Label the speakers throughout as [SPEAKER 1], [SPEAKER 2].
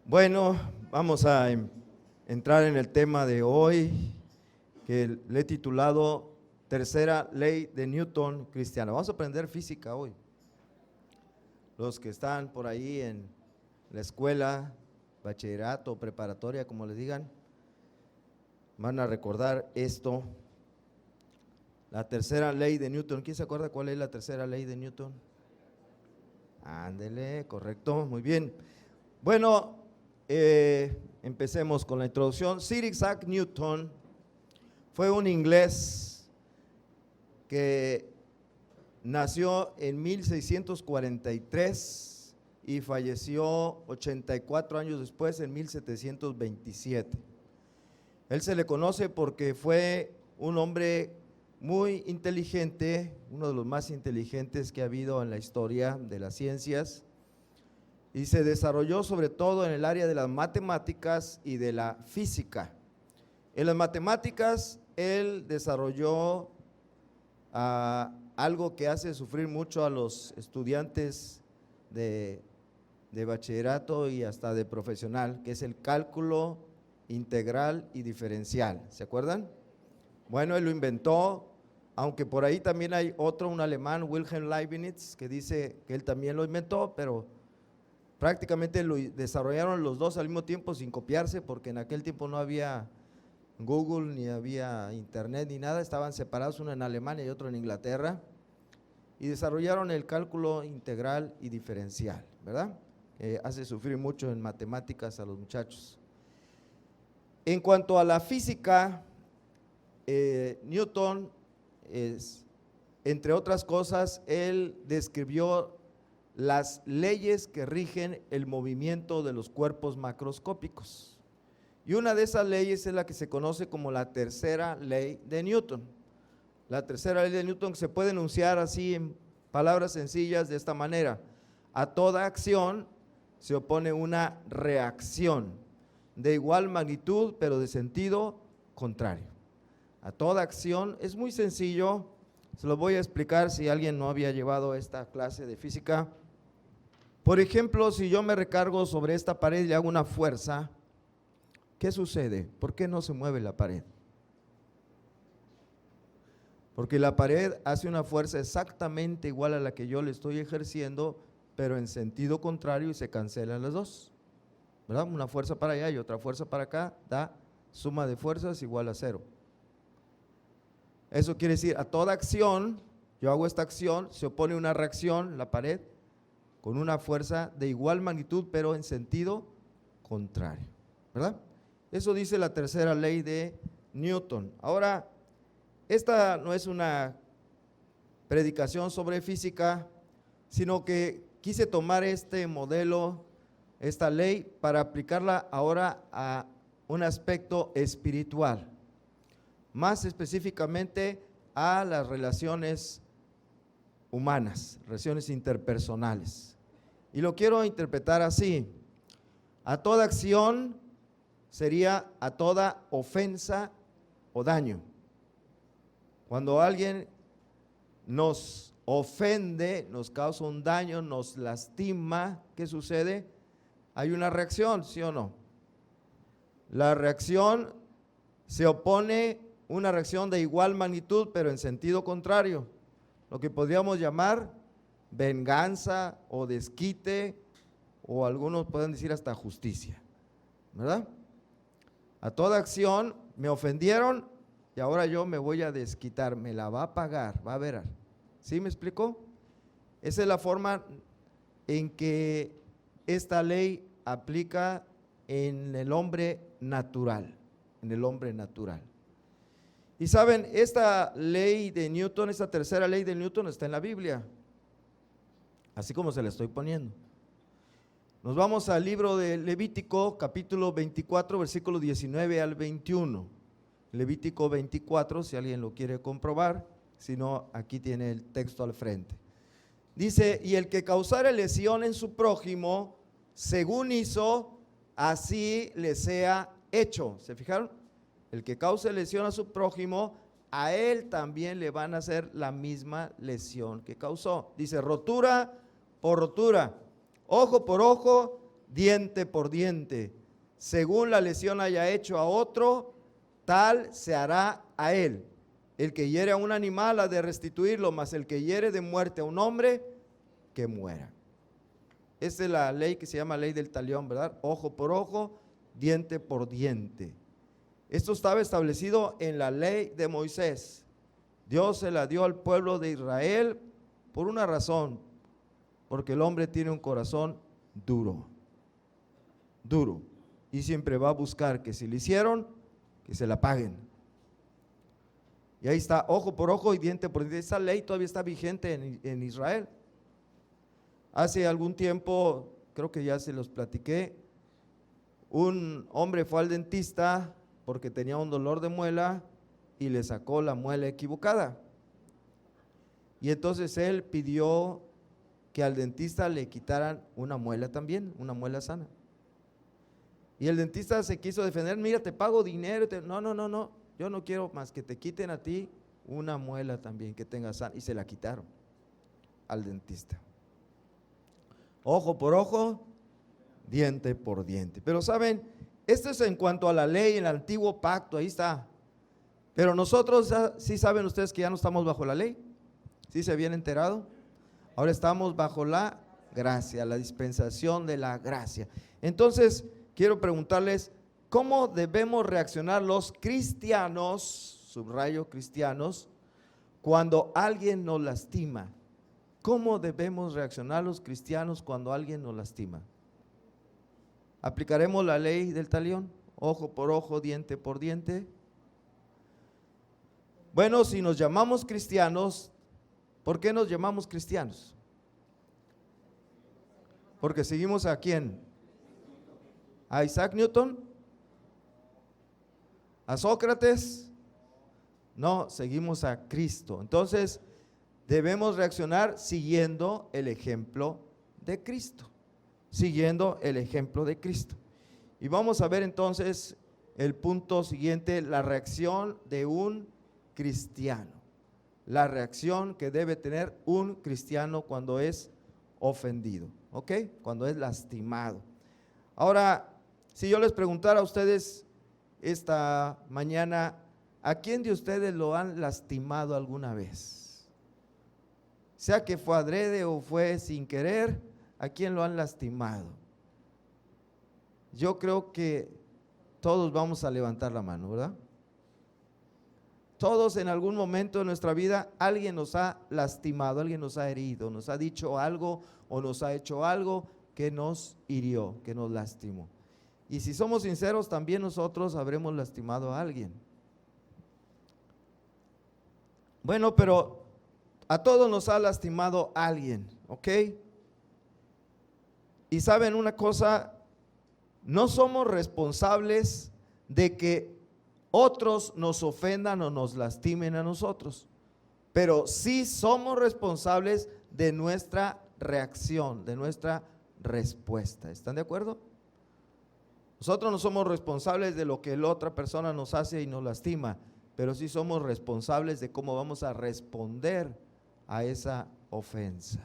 [SPEAKER 1] Bueno, vamos a entrar en el tema de hoy, que le he titulado Tercera Ley de Newton Cristiana. Vamos a aprender física hoy. Los que están por ahí en la escuela, bachillerato, preparatoria, como les digan, van a recordar esto. La tercera ley de Newton. ¿Quién se acuerda cuál es la tercera ley de Newton? Ándele, correcto, muy bien. Bueno, empecemos con la introducción. Sir Isaac Newton fue un inglés que nació en 1643 y falleció 84 años después, en 1727. Él se le conoce porque fue un hombre muy inteligente, uno de los más inteligentes que ha habido en la historia de las ciencias, y se desarrolló sobre todo en el área de las matemáticas y de la física. En las matemáticas él desarrolló algo que hace sufrir mucho a los estudiantes de bachillerato y hasta de profesional, que es el cálculo integral y diferencial. ¿Se acuerdan? Bueno, él lo inventó, aunque por ahí también hay otro, un alemán, Wilhelm Leibniz, que dice que él también lo inventó, pero prácticamente lo desarrollaron los dos al mismo tiempo sin copiarse, porque en aquel tiempo no había Google, ni había internet, ni nada, estaban separados, uno en Alemania y otro en Inglaterra, y desarrollaron el cálculo integral y diferencial, ¿verdad? Hace sufrir mucho en matemáticas a los muchachos. En cuanto a la física, Newton, entre otras cosas, él describió las leyes que rigen el movimiento de los cuerpos macroscópicos. Y una de esas leyes es la que se conoce como la tercera ley de Newton. La tercera ley de Newton se puede enunciar así en palabras sencillas de esta manera: a toda acción se opone una reacción de igual magnitud pero de sentido contrario. A toda acción, es muy sencillo, se lo voy a explicar si alguien no había llevado esta clase de física. Por ejemplo, si yo me recargo sobre esta pared y le hago una fuerza, ¿qué sucede? ¿Por qué no se mueve la pared? Porque la pared hace una fuerza exactamente igual a la que yo le estoy ejerciendo, pero en sentido contrario, y se cancelan las dos, ¿verdad? Una fuerza para allá y otra fuerza para acá da suma de fuerzas igual a cero. Eso quiere decir, a toda acción, yo hago esta acción, se opone una reacción, la pared, con una fuerza de igual magnitud, pero en sentido contrario, ¿verdad? Eso dice la tercera ley de Newton. Ahora, esta no es una predicación sobre física, sino que quise tomar este modelo, esta ley, para aplicarla ahora a un aspecto espiritual, más específicamente a las relaciones humanas, relaciones interpersonales. Y lo quiero interpretar así: a toda acción sería a toda ofensa o daño. Cuando alguien nos ofende, nos causa un daño, nos lastima, ¿qué sucede? Hay una reacción, ¿sí o no? La reacción se opone una reacción de igual magnitud, pero en sentido contrario, lo que podríamos llamar venganza o desquite, o algunos pueden decir hasta justicia, ¿verdad? A toda acción me ofendieron y ahora yo me voy a desquitar, me la va a pagar, va a ver. ¿Sí me explicó? Esa es la forma en que esta ley aplica en el hombre natural, en el hombre natural. Y saben, esta ley de Newton, esta tercera ley de Newton está en la Biblia, así como se la estoy poniendo. Nos vamos al libro de Levítico, capítulo 24, versículo 19 al 21. Levítico 24, si alguien lo quiere comprobar, si no, aquí tiene el texto al frente. Dice: y el que causare lesión en su prójimo, según hizo, así le sea hecho. ¿Se fijaron? El que cause lesión a su prójimo, a él también le van a hacer la misma lesión que causó. Dice: rotura por rotura, ojo por ojo, diente por diente. Según la lesión haya hecho a otro, tal se hará a él. El que hiere a un animal ha de restituirlo, mas el que hiere de muerte a un hombre, que muera. Esa es la ley que se llama ley del talión, ¿verdad? Ojo por ojo, diente por diente. Esto estaba establecido en la ley de Moisés. Dios se la dio al pueblo de Israel por una razón, porque el hombre tiene un corazón duro, y siempre va a buscar que si le hicieron, que se la paguen. Y ahí está, ojo por ojo y diente por diente. Esa ley todavía está vigente en Israel. Hace algún tiempo, creo que ya se los platiqué, un hombre fue al dentista porque tenía un dolor de muela y le sacó la muela equivocada. Y entonces él pidió que al dentista le quitaran una muela también, una muela sana. Y el dentista se quiso defender, mira, te pago dinero. No, yo no quiero más que te quiten a ti una muela también que tengas sana. Y se la quitaron al dentista. Ojo por ojo, diente por diente. Pero saben, esto es en cuanto a la ley, en el antiguo pacto, ahí está. Pero nosotros, ¿sí saben ustedes que ya no estamos bajo la ley? ¿Sí se habían enterado? Ahora estamos bajo la gracia, la dispensación de la gracia. Entonces, quiero preguntarles, ¿cómo debemos reaccionar los cristianos, subrayo cristianos, cuando alguien nos lastima? ¿Cómo debemos reaccionar los cristianos cuando alguien nos lastima? ¿Aplicaremos la ley del talión? Ojo por ojo, diente por diente. Bueno, si nos llamamos cristianos, ¿por qué nos llamamos cristianos? Porque seguimos ¿a quién? ¿A Isaac Newton? ¿A Sócrates? No, seguimos a Cristo. Entonces, debemos reaccionar siguiendo el ejemplo de Cristo. Siguiendo el ejemplo de Cristo. Y vamos a ver entonces el punto siguiente, la reacción de un cristiano. La reacción que debe tener un cristiano cuando es ofendido, ¿ok? Cuando es lastimado. Ahora, si yo les preguntara a ustedes esta mañana, ¿a quién de ustedes lo han lastimado alguna vez? Sea que fue adrede o fue sin querer, ¿a quién lo han lastimado? Yo creo que todos vamos a levantar la mano, ¿verdad? Todos en algún momento de nuestra vida alguien nos ha lastimado, alguien nos ha herido, nos ha dicho algo o nos ha hecho algo que nos hirió, que nos lastimó. Y si somos sinceros, también nosotros habremos lastimado a alguien. Bueno, pero a todos nos ha lastimado alguien, ¿ok? Y saben una cosa, no somos responsables de que otros nos ofendan o nos lastimen a nosotros, pero sí somos responsables de nuestra reacción, de nuestra respuesta. ¿Están de acuerdo? Nosotros no somos responsables de lo que la otra persona nos hace y nos lastima, pero sí somos responsables de cómo vamos a responder a esa ofensa.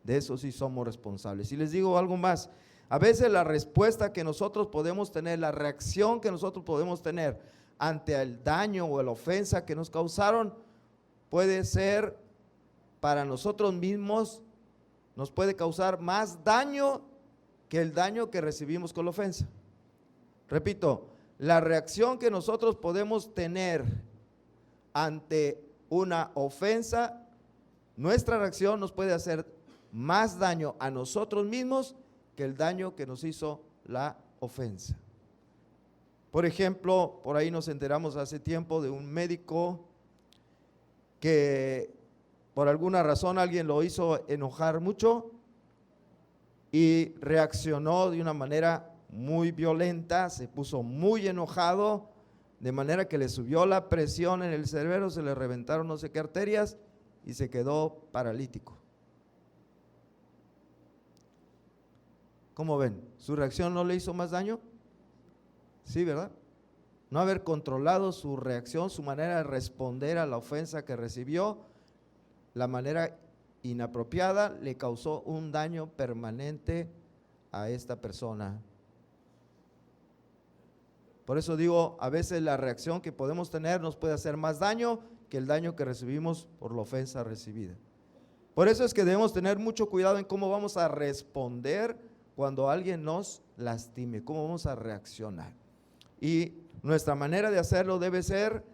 [SPEAKER 1] De eso sí somos responsables. Y les digo algo más, a veces la respuesta que nosotros podemos tener, la reacción que nosotros podemos tener ante el daño o la ofensa que nos causaron, puede ser para nosotros mismos, nos puede causar más daño que el daño que recibimos con la ofensa. Repito, la reacción que nosotros podemos tener ante una ofensa, nuestra reacción nos puede hacer más daño a nosotros mismos que el daño que nos hizo la ofensa. Por ejemplo, por ahí nos enteramos hace tiempo de un médico que por alguna razón alguien lo hizo enojar mucho y reaccionó de una manera muy violenta, se puso muy enojado, de manera que le subió la presión en el cerebro, se le reventaron no sé qué arterias y se quedó paralítico. ¿Cómo ven? ¿Su reacción no le hizo más daño? Sí, ¿verdad? No haber controlado su reacción, su manera de responder a la ofensa que recibió, la manera inapropiada le causó un daño permanente a esta persona. Por eso digo, a veces la reacción que podemos tener nos puede hacer más daño que el daño que recibimos por la ofensa recibida. Por eso es que debemos tener mucho cuidado en cómo vamos a responder cuando alguien nos lastime, cómo vamos a reaccionar. Y nuestra manera de hacerlo debe ser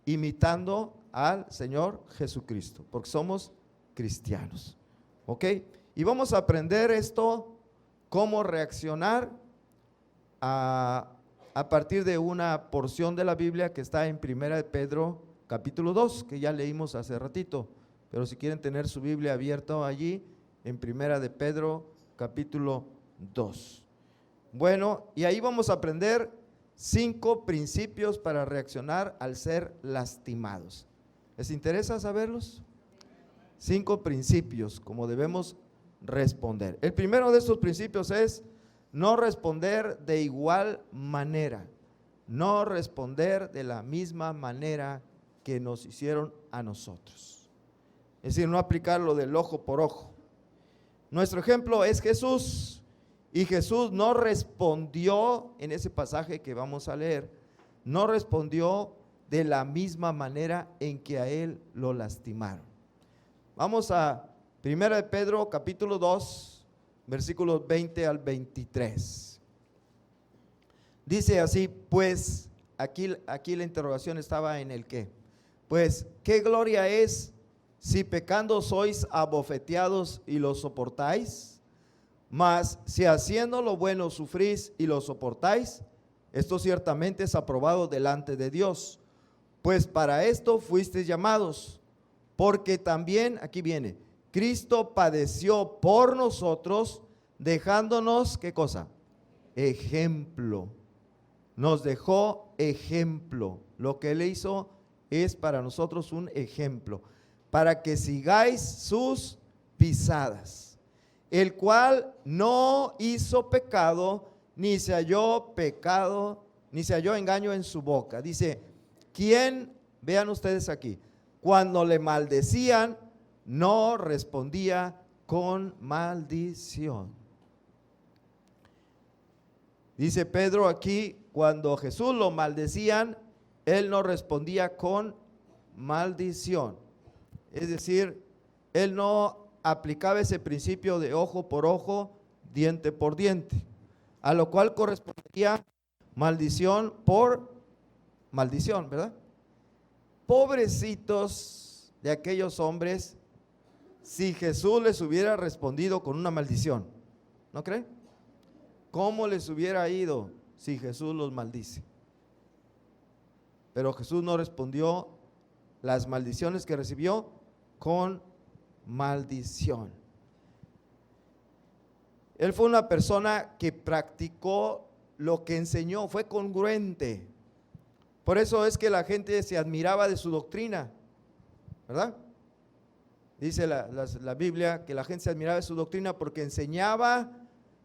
[SPEAKER 1] imitando al Señor Jesucristo, porque somos cristianos. ¿Ok? Y vamos a aprender esto, cómo reaccionar a partir de una porción de la Biblia que está en 1 Pedro capítulo 2, que ya leímos hace ratito. Pero si quieren tener su Biblia abierta allí, en 1 Pedro capítulo 2. Bueno, y ahí vamos a aprender 5 principios para reaccionar al ser lastimados. ¿Les interesa saberlos? 5 principios, como debemos responder. El primero de estos principios es no responder de igual manera. No responder de la misma manera que nos hicieron a nosotros. Es decir, no aplicar lo del ojo por ojo. Nuestro ejemplo es Jesús. Y Jesús no respondió en ese pasaje que vamos a leer. No respondió de la misma manera en que a él lo lastimaron. Vamos a 1 Pedro capítulo 2, versículos 20 al 23. Dice así, pues, aquí la interrogación estaba en el qué. Pues, ¿qué gloria es si pecando sois abofeteados y lo soportáis? Mas si haciendo lo bueno sufrís y lo soportáis, esto ciertamente es aprobado delante de Dios. Pues para esto fuisteis llamados, porque también, aquí viene, Cristo padeció por nosotros, dejándonos, ¿qué cosa? Ejemplo. Nos dejó ejemplo. Lo que Él hizo es para nosotros un ejemplo, para que sigáis sus pisadas, el cual no hizo pecado, ni se halló engaño en su boca. Dice, ¿quién? Vean ustedes aquí, cuando le maldecían, no respondía con maldición. Dice Pedro aquí, cuando a Jesús lo maldecían, él no respondía con maldición. Es decir, él no aplicaba ese principio de ojo por ojo, diente por diente, a lo cual correspondería maldición por maldición, ¿verdad? Pobrecitos de aquellos hombres, si Jesús les hubiera respondido con una maldición, ¿no creen? ¿Cómo les hubiera ido si Jesús los maldice? Pero Jesús no respondió las maldiciones que recibió con maldición. Él fue una persona que practicó lo que enseñó, fue congruente. Por eso es que la gente se admiraba de su doctrina, ¿verdad? Dice la Biblia que la gente se admiraba de su doctrina porque enseñaba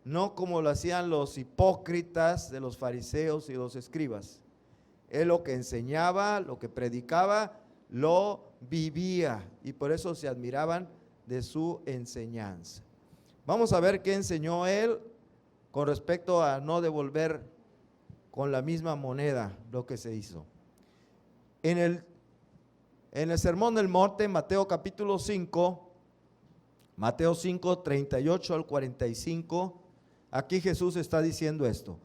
[SPEAKER 1] no como lo hacían los hipócritas de los fariseos y los escribas. Él lo que enseñaba, lo que predicaba, lo vivía, y por eso se admiraban de su enseñanza. Vamos a ver qué enseñó él con respecto a no devolver con la misma moneda lo que se hizo. En el Sermón del Monte, Mateo capítulo 5, Mateo 5, 38 al 45, aquí Jesús está diciendo esto.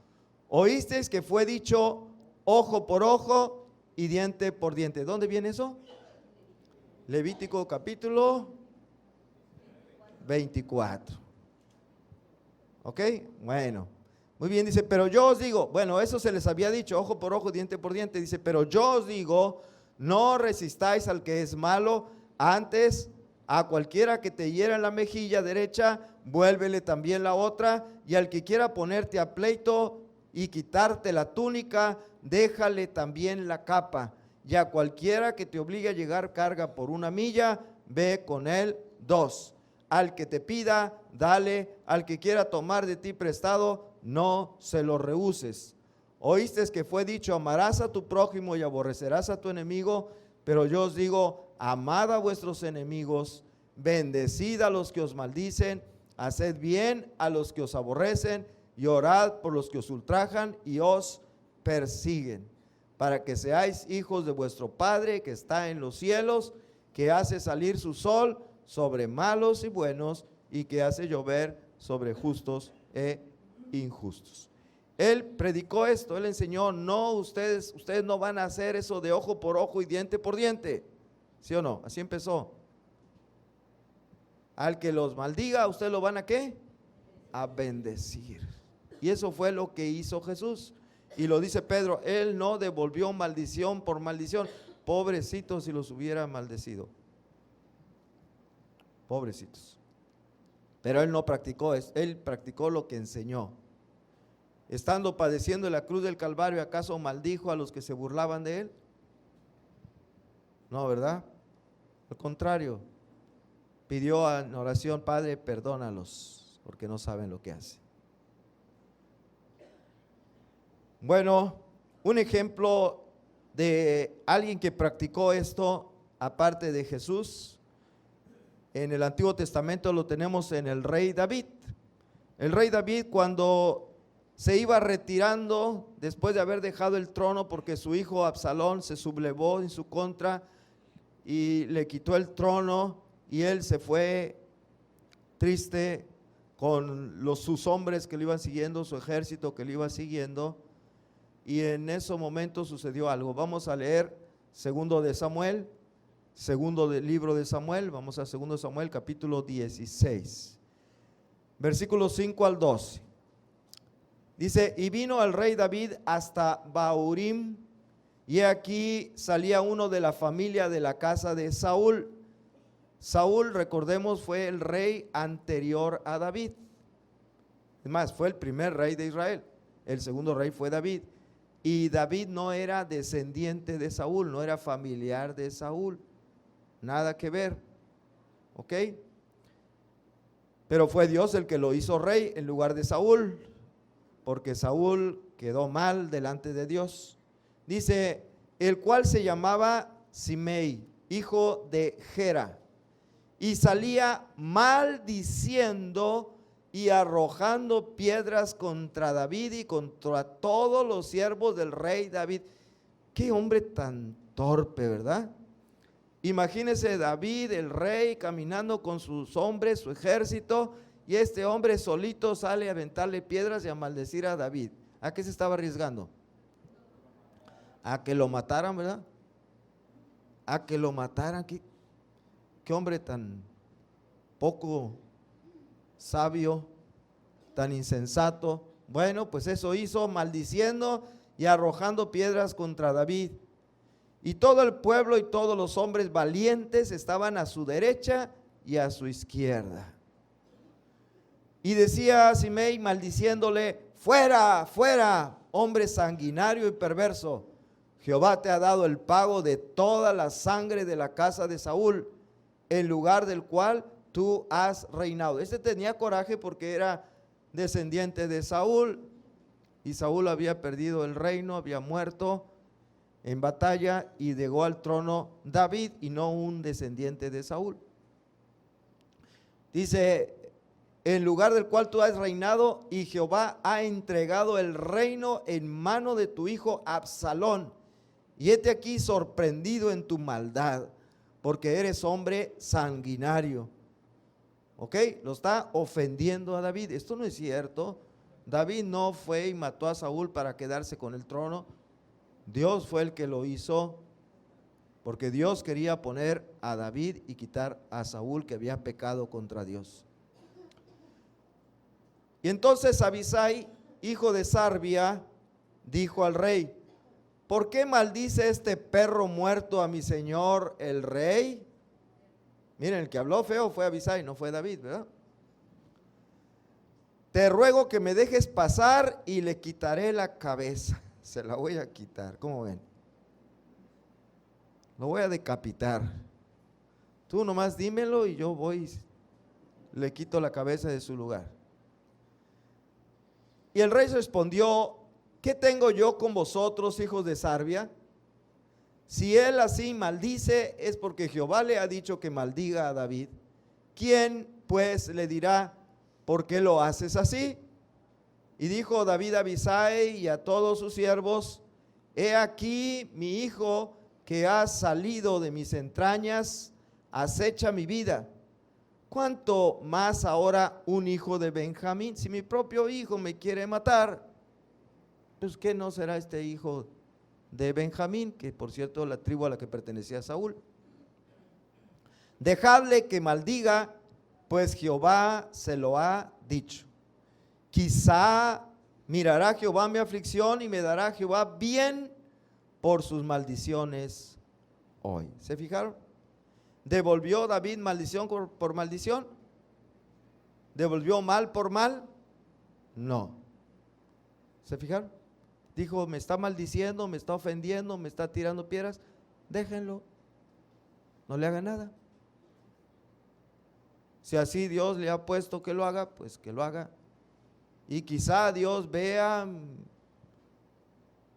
[SPEAKER 1] Oísteis que fue dicho ojo por ojo y diente por diente. ¿Dónde viene eso? Levítico capítulo 24. ¿Ok? Bueno, muy bien, dice, pero yo os digo, bueno, eso se les había dicho, ojo por ojo, diente por diente, dice, pero yo os digo, no resistáis al que es malo, antes a cualquiera que te hiera en la mejilla derecha, vuélvele también la otra, y al que quiera ponerte a pleito y quitarte la túnica, déjale también la capa, y a cualquiera que te obligue a llegar carga por 1 milla, ve con él 2. Al que te pida, dale, al que quiera tomar de ti prestado, no se lo rehuses. Oíste que fue dicho, amarás a tu prójimo y aborrecerás a tu enemigo, pero yo os digo, amad a vuestros enemigos, bendecid a los que os maldicen haced bien a los que os aborrecen y orad por los que os ultrajan y os persiguen, para que seáis hijos de vuestro Padre que está en los cielos, que hace salir su sol sobre malos y buenos, y que hace llover sobre justos e injustos. Él predicó esto, él enseñó, no, ustedes no van a hacer eso de ojo por ojo y diente por diente, ¿sí o no? Así empezó. Al que los maldiga, ¿ustedes lo van a qué? A bendecir. Y eso fue lo que hizo Jesús. Y lo dice Pedro, él no devolvió maldición por maldición. Pobrecitos si los hubiera maldecido. Pobrecitos. Pero él no practicó eso, él practicó lo que enseñó. Estando padeciendo en la cruz del Calvario, ¿acaso maldijo a los que se burlaban de él? No, ¿verdad? Al contrario, pidió en oración, Padre, perdónalos, porque no saben lo que hacen. Bueno, un ejemplo de alguien que practicó esto, aparte de Jesús, en el Antiguo Testamento lo tenemos en el rey David. El rey David, cuando se iba retirando después de haber dejado el trono, porque su hijo Absalón se sublevó en su contra y le quitó el trono, y él se fue triste con sus hombres que le iban siguiendo, su ejército que le iba siguiendo, y en ese momento sucedió algo. Vamos a leer segundo del libro de Samuel, vamos a segundo de Samuel capítulo 16, versículos 5 al 12. Dice, y vino el rey David hasta Bahurim, y aquí salía uno de la familia de la casa de Saúl. Saúl, recordemos, fue el rey anterior a David. Es más, fue el primer rey de Israel. El segundo rey fue David. Y David no era descendiente de Saúl, no era familiar de Saúl. Nada que ver. ¿Ok? Pero fue Dios el que lo hizo rey en lugar de Saúl, porque Saúl quedó mal delante de Dios. Dice, el cual se llamaba Simei, hijo de Gera, y salía maldiciendo y arrojando piedras contra David y contra todos los siervos del rey David. Qué hombre tan torpe, ¿verdad? Imagínese David, el rey, caminando con sus hombres, su ejército, y este hombre solito sale a aventarle piedras y a maldecir a David. ¿A qué se estaba arriesgando? A que lo mataran, ¿verdad? A que lo mataran. Qué hombre tan poco sabio, tan insensato. Bueno, pues eso hizo, maldiciendo y arrojando piedras contra David. Y todo el pueblo y todos los hombres valientes estaban a su derecha y a su izquierda. Y decía Simei maldiciéndole, fuera, fuera, hombre sanguinario y perverso. Jehová te ha dado el pago de toda la sangre de la casa de Saúl, en lugar del cual tú has reinado. Este tenía coraje porque era descendiente de Saúl, y Saúl había perdido el reino, había muerto en batalla, y llegó al trono David y no un descendiente de Saúl. Dice, en lugar del cual tú has reinado, y Jehová ha entregado el reino en mano de tu hijo Absalón, y hete aquí sorprendido en tu maldad, porque eres hombre sanguinario. ¿Ok? Lo está ofendiendo a David. Esto no es cierto. David no fue y mató a Saúl para quedarse con el trono. Dios fue el que lo hizo, porque Dios quería poner a David y quitar a Saúl, que había pecado contra Dios. Y entonces Abisai, hijo de Sarbia, dijo al rey, ¿por qué maldice este perro muerto a mi señor el rey? Miren, el que habló feo fue Abisai, no fue David, ¿verdad? Te ruego que me dejes pasar y le quitaré la cabeza. Se la voy a quitar, ¿cómo ven? Lo voy a decapitar. Tú nomás dímelo y yo voy, le quito la cabeza de su lugar. Y el rey respondió, ¿qué tengo yo con vosotros, hijos de Sarbia? Si él así maldice, es porque Jehová le ha dicho que maldiga a David. ¿Quién pues le dirá, ¿por qué lo haces así? Y dijo David a Abisai y a todos sus siervos: he aquí mi hijo que ha salido de mis entrañas, acecha mi vida. ¿Cuánto más ahora un hijo de Benjamín? Si mi propio hijo me quiere matar, pues ¿qué no será este hijo de Benjamín? Que por cierto, la tribu a la que pertenecía Saúl. Dejadle que maldiga, pues Jehová se lo ha dicho. Quizá mirará Jehová mi aflicción y me dará Jehová bien por sus maldiciones hoy. ¿Se fijaron? ¿Devolvió David maldición por maldición? ¿Devolvió mal por mal? No. ¿Se fijaron? Dijo: me está maldiciendo, me está ofendiendo, me está tirando piedras, déjenlo, no le haga nada. Si así Dios le ha puesto que lo haga, pues que lo haga. Y quizá Dios vea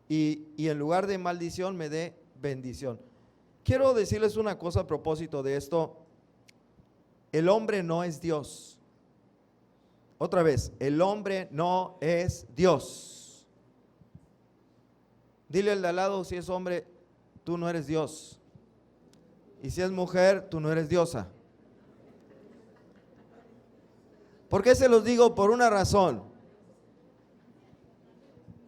[SPEAKER 1] y en lugar de maldición me dé bendición. Quiero decirles una cosa a propósito de esto. El hombre no es Dios. Otra vez, el hombre no es Dios. Dile al de al lado: si es hombre, tú no eres Dios. Y si es mujer, tú no eres diosa. ¿Por qué se los digo? Por una razón.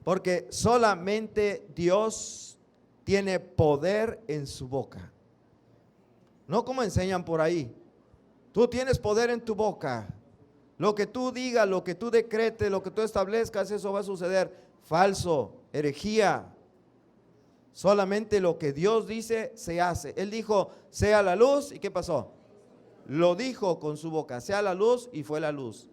[SPEAKER 1] Porque solamente Dios tiene poder en su boca. No como enseñan por ahí. Tú tienes poder en tu boca. Lo que tú digas, lo que tú decretes, lo que tú establezcas, eso va a suceder. Falso, herejía. Solamente lo que Dios dice se hace. Él dijo: sea la luz, ¿y qué pasó? Lo dijo con su boca: sea la luz, y fue la luz.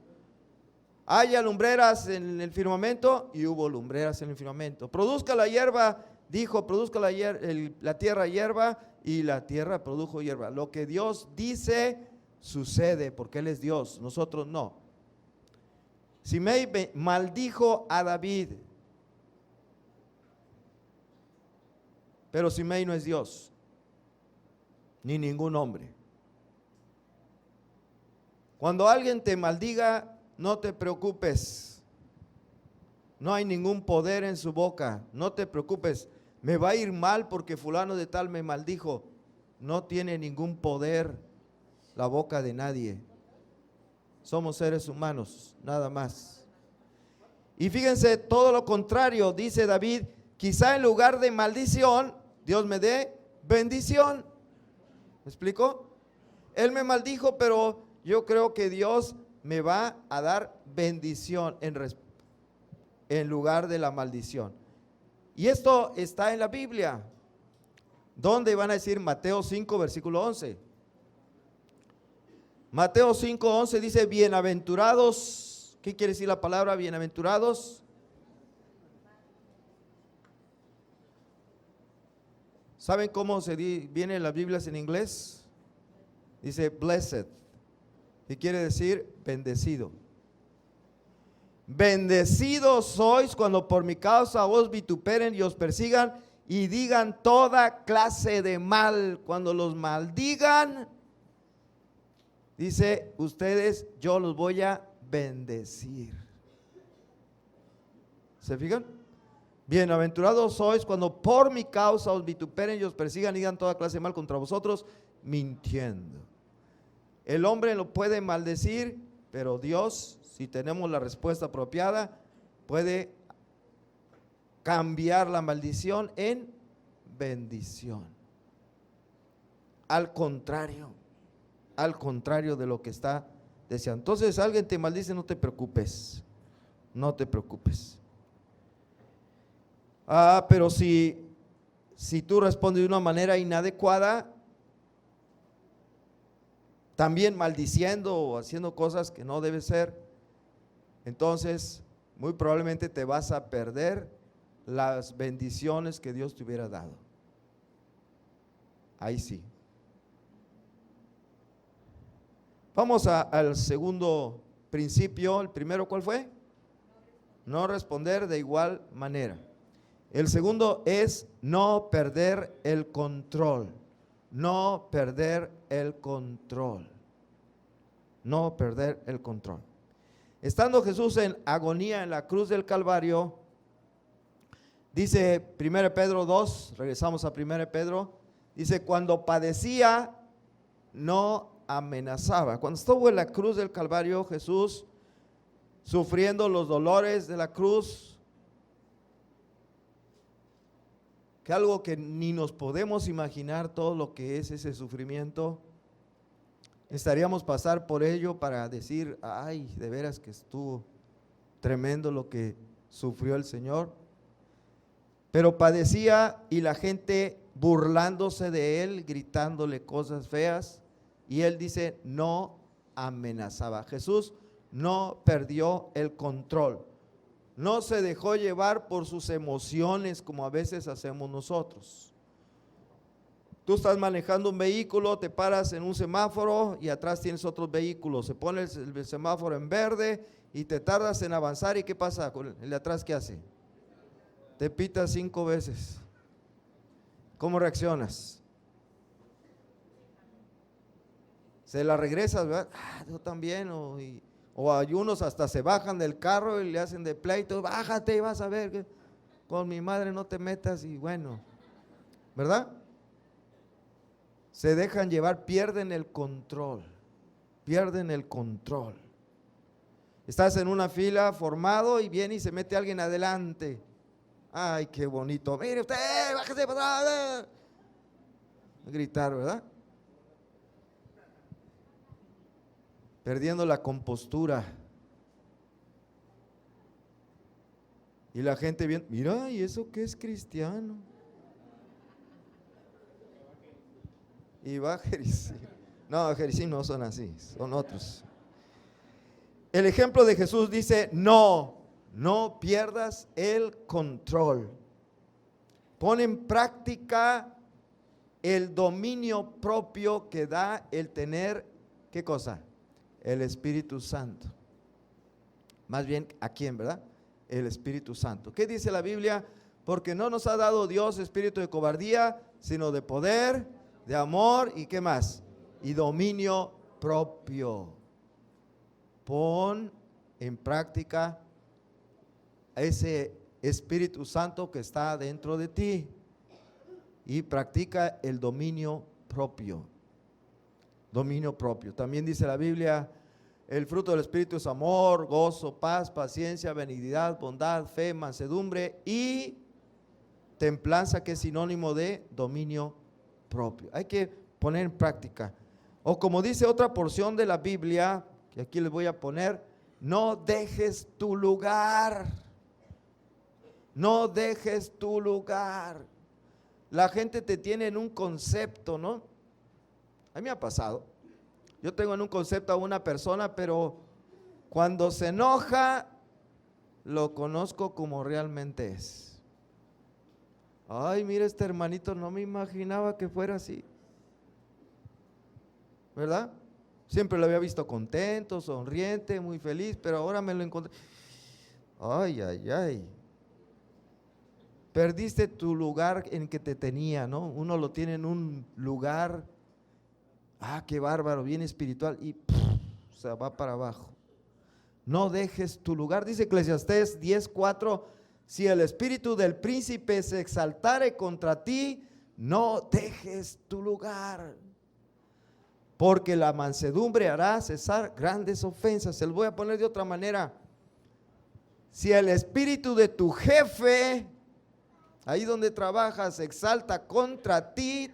[SPEAKER 1] Haya lumbreras en el firmamento, y hubo lumbreras en el firmamento. Produzca la hierba, dijo: produzca la tierra hierba, y la tierra produjo hierba. Lo que Dios dice sucede, porque Él es Dios, nosotros no. Simei maldijo a David, pero Simei no es Dios, ni ningún hombre. Cuando alguien te maldiga, no te preocupes. No hay ningún poder en su boca. No te preocupes. Me va a ir mal porque fulano de tal me maldijo. No tiene ningún poder la boca de nadie. Somos seres humanos, nada más. Y fíjense, todo lo contrario, dice David: quizá en lugar de maldición, Dios me dé bendición. ¿Me explico? Él me maldijo, pero yo creo que Dios me va a dar bendición en lugar de la maldición. Y esto está en la Biblia. ¿Dónde van a decir? Mateo 5, versículo 11. Mateo 5, 11 dice: bienaventurados. ¿Qué quiere decir la palabra bienaventurados? ¿Saben cómo viene en las Biblias en inglés? Dice blessed. ¿Qué quiere decir? Bendecido. Bendecidos sois cuando por mi causa os vituperen y os persigan y digan toda clase de mal. Cuando los maldigan, dice: ustedes, yo los voy a bendecir. ¿Se fijan? Bienaventurados sois cuando por mi causa os vituperen y os persigan y digan toda clase de mal contra vosotros, mintiendo. El hombre lo puede maldecir, pero Dios, si tenemos la respuesta apropiada, puede cambiar la maldición en bendición. Al contrario de lo que está deseando. Entonces, alguien te maldice, no te preocupes, no te preocupes. Pero si tú respondes de una manera inadecuada, también maldiciendo o haciendo cosas que no debe ser, entonces muy probablemente te vas a perder las bendiciones que Dios te hubiera dado. Ahí sí. Vamos al segundo principio. El primero, ¿cuál fue? No responder de igual manera. El segundo es no perder el control. No perder el control. No perder el control. Estando Jesús en agonía en la cruz del Calvario, dice 1 Pedro 2, regresamos a 1 Pedro, dice, cuando padecía, no amenazaba. Cuando estuvo en la cruz del Calvario, Jesús, sufriendo los dolores de la cruz, que algo que ni nos podemos imaginar todo lo que es ese sufrimiento, necesitaríamos pasar por ello para decir, ay, de veras que estuvo tremendo lo que sufrió el Señor. Pero padecía y la gente burlándose de él, gritándole cosas feas, y él dice, no amenazaba. Jesús no perdió el control, no se dejó llevar por sus emociones como a veces hacemos nosotros. Tú estás manejando un vehículo, te paras en un semáforo y atrás tienes otros vehículos, se pone el semáforo en verde y te tardas en avanzar, ¿y qué pasa con el de atrás? ¿Qué hace? Te pita 5 veces. ¿Cómo reaccionas? Se la regresas, ¿verdad? Yo también, o hay unos hasta se bajan del carro y le hacen de pleito, bájate y vas a ver, que con mi madre no te metas, y bueno, ¿verdad? Se dejan llevar, pierden el control, pierden el control. Estás en una fila formado y viene y se mete alguien adelante. Ay, qué bonito, mire usted, bájese para atrás. Gritar, ¿verdad? Perdiendo la compostura. Y la gente viene, mira, ¿y eso qué es cristiano? Y va Jericín. No, Jericín no son así, son otros. El ejemplo de Jesús dice, no pierdas el control. Pon en práctica el dominio propio que da el tener, ¿qué cosa? El Espíritu Santo. Más bien, ¿a quién, verdad? El Espíritu Santo. ¿Qué dice la Biblia? Porque no nos ha dado Dios espíritu de cobardía, sino de poder, de amor y ¿qué más? Y dominio propio. Pon en práctica ese Espíritu Santo que está dentro de ti y practica el dominio propio. Dominio propio. También dice la Biblia, el fruto del Espíritu es amor, gozo, paz, paciencia, benignidad, bondad, fe, mansedumbre y templanza, que es sinónimo de dominio propio. Hay que poner en práctica. O como dice otra porción de la Biblia, que aquí les voy a poner, no dejes tu lugar. No dejes tu lugar. La gente te tiene en un concepto, ¿no? A mí me ha pasado. Yo tengo en un concepto a una persona, pero cuando se enoja, lo conozco como realmente es. Ay, mira, este hermanito, no me imaginaba que fuera así, ¿verdad? Siempre lo había visto contento, sonriente, muy feliz, pero ahora me lo encontré. Ay, ay, ay. Perdiste tu lugar en que te tenía, ¿no? Uno lo tiene en un lugar, qué bárbaro, bien espiritual, y se va para abajo. No dejes tu lugar. Dice Eclesiastés 10:4, si el espíritu del príncipe se exaltare contra ti, no dejes tu lugar, porque la mansedumbre hará cesar grandes ofensas. Se lo voy a poner de otra manera. Si el espíritu de tu jefe, ahí donde trabajas, se exalta contra ti,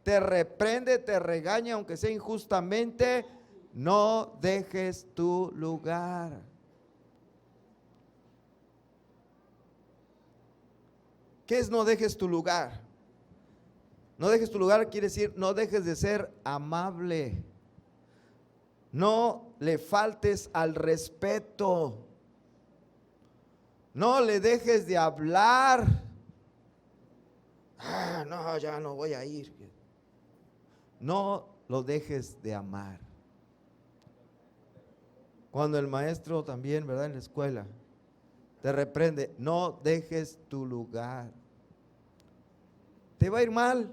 [SPEAKER 1] te reprende, te regaña, aunque sea injustamente, no dejes tu lugar. ¿Qué es no dejes tu lugar? No dejes tu lugar quiere decir no dejes de ser amable. No le faltes al respeto. No le dejes de hablar. No, ya no voy a ir. No lo dejes de amar. Cuando el maestro también, ¿verdad? En la escuela te reprende, no dejes tu lugar. Te va a ir mal.